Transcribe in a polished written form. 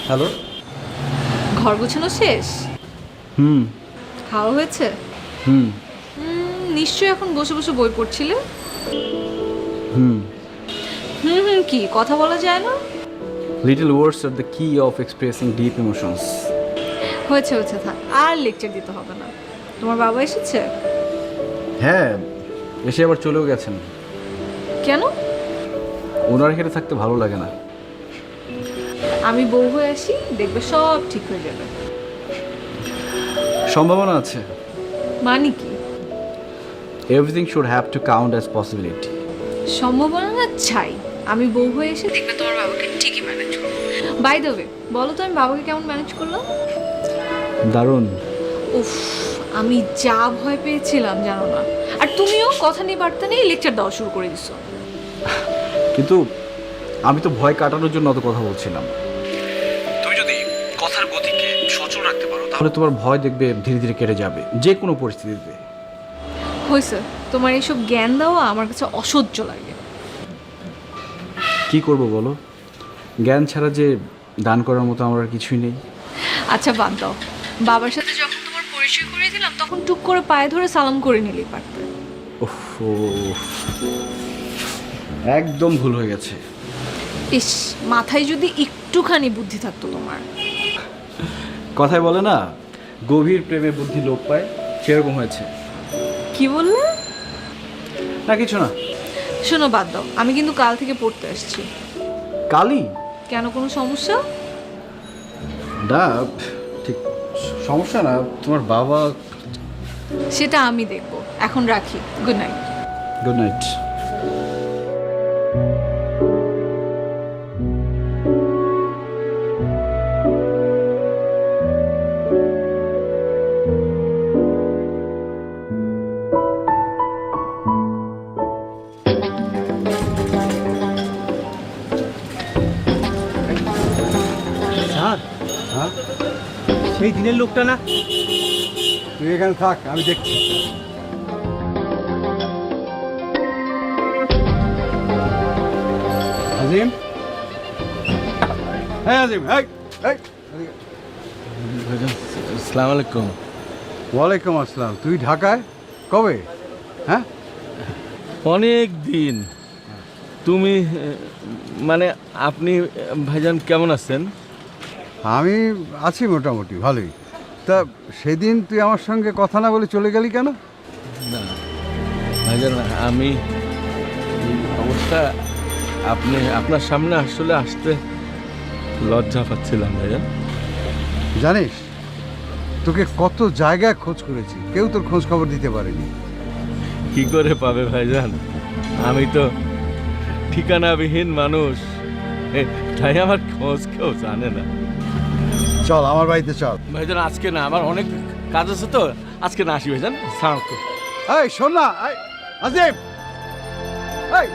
Hello. ঘর গোছানো শেষ? হুম খাওয়া হয়েছে? হুম নিশ্চয়ই এখন বসে বসে বই পড়ছিলে। হুম কি কথা বলা যায় না? লিটল ওয়ার্ডস আর দ্য কি অফ এক্সপ্রেসিং ডিপ ইমোশনস। হয়েছে হয়েছে, থাক আর লেকচার দিতে হবে না। তোমার বাবা এসেছে? হ্যাঁ, এসে আবার চলেও গেছেন। কেন? ওনার এখানে থাকতে ভালো লাগে না। আমি বউ হয়ে আসি, দেখবে সব ঠিক হয়ে যাবে। সম্ভাবনা আছে। মানে কি? Everything should have to count as possibility. সম্ভাবনা না ছাই, আমি বউ হয়ে এসে দেখবে তোমার বাবাকে ঠিকই ম্যানেজ করবো। বাই দ্য ওয়ে, বলো তো আমি বাবাকে কেমন ম্যানেজ করলাম? দারুণ। উফ, আমি যা ভয় পেয়েছিলাম জানো না। আর তুমিও কথা নিয়ে বার্তা নিয়ে লেকচার দেওয়া শুরু করে দিছো। কিন্তু আমি তো ভয় কাটানোর জন্য অত কথা বলছিলাম। তুমি যদি কথার গতিকে সচল রাখতে পারো তাহলে তোমার ভয় দেখবে ধীরে ধীরে কেটে যাবে যে কোনো পরিস্থিতিতে। হয়েছে, তোমার এইসব জ্ঞান দেওয়া আমার কাছে অসহ্য লাগে। কি করব বলো, জ্ঞান ছাড়া যে দান করার মতো আমার আর কিছুই নেই। আচ্ছা বাদ দাও, বাবার সাথে যখন তোমার পরিচয় করিয়ে দিলাম তখন টুক করে পায়ে ধরে সালাম করে নিলেই পারতে। ওহ, একদম ভুল হয়ে গেছে। ইস, মাথায় যদি একটুখানি বুদ্ধি থাকতো তোমার। কথায় বলে না, গভীর প্রেমে বুদ্ধি লোপ পায়, সেরকম হয়েছে। কি বললে? না কিছু না। শোনো বাদ দাও, আমি কিন্তু কাল থেকে পড়তে আসছি। কালই? কেন, কোনো সমস্যা? না ঠিক সমস্যা না, তোমার বাবা। সেটা আমি দেখব, এখন রাখি। Good night. Good night. Sir, হ্যাঁ, সেই দিনের লোকটা না? তুই এখানে থাক, আমি দেখছি। আজিম, হ্যাঁ আজিম, এই এই আসসালামু আলাইকুম। ওয়ালাইকুম আসসালাম। তুই ঢাকায় কবে? হ্যাঁ, অনেক দিন। তুমি মানে আপনি ভাইজান কেমন আছেন? আমি আছি মোটামুটি ভালোই। তা সেদিন তুই আমার সঙ্গে কথা না বলে চলে গেলি কেন? না ভাইজান, আমি এই অবস্থা আপনি আপনার সামনে আসলে আসতে লজ্জা পাচ্ছিলাম ভাইজান। জানিস, তোকে কত জায়গায় খোঁজ করেছি, কেউ তোর খোঁজ খবর দিতে পারেনি। কি করে পাবে ভাইজান? আমি তো ঠিকানাবিহীন মানুষ, তাই আমার খোঁজ কেউ জানে না। চল আমার বাড়িতে চল। ভাইজান আজকে না, আমার অনেক কাজ আছে তো, আজকে না আসি ভাইজান। সালাম। এই শোন না, এই আজিম, এই